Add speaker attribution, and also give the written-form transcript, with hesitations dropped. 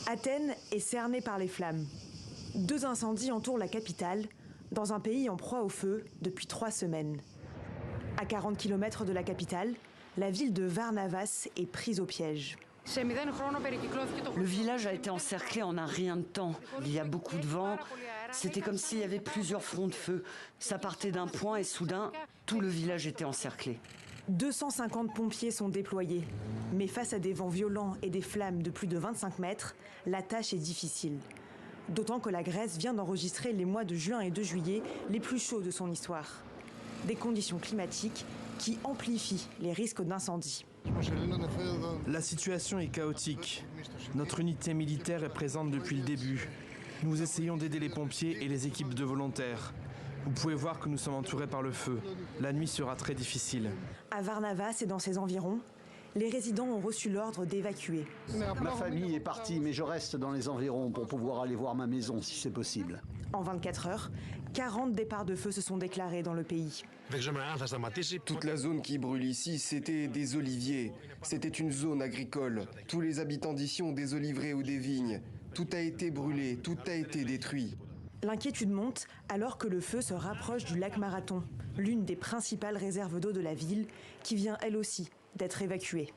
Speaker 1: Athènes est cernée par les flammes. 2 incendies entourent la capitale, dans un pays en proie au feu depuis 3 semaines. À 40 km de la capitale, la ville de Varnavas est prise au piège.
Speaker 2: Le village a été encerclé en un rien de temps. Il y a beaucoup de vent. C'était comme s'il y avait plusieurs fronts de feu. Ça partait d'un point et soudain, tout le village était encerclé.
Speaker 1: 250 pompiers sont déployés. Mais face à des vents violents et des flammes de plus de 25 mètres, la tâche est difficile. D'autant que la Grèce vient d'enregistrer les mois de juin et de juillet les plus chauds de son histoire. Des conditions climatiques qui amplifient les risques d'incendie.
Speaker 3: La situation est chaotique. Notre unité militaire est présente depuis le début. Nous essayons d'aider les pompiers et les équipes de volontaires. Vous pouvez voir que nous sommes entourés par le feu. La nuit sera très difficile.
Speaker 1: À Varnavas et dans ses environs, les résidents ont reçu l'ordre d'évacuer.
Speaker 4: Ma famille est partie, mais je reste dans les environs pour pouvoir aller voir ma maison si c'est possible.
Speaker 1: En 24 heures, 40 départs de feu se sont déclarés dans le pays.
Speaker 5: Toute la zone qui brûle ici, c'était des oliviers. C'était une zone agricole. Tous les habitants d'ici ont des oliveraies ou des vignes. Tout a été brûlé, tout a été détruit.
Speaker 1: L'inquiétude monte alors que le feu se rapproche du lac Marathon, l'une des principales réserves d'eau de la ville, qui vient elle aussi d'être évacuée.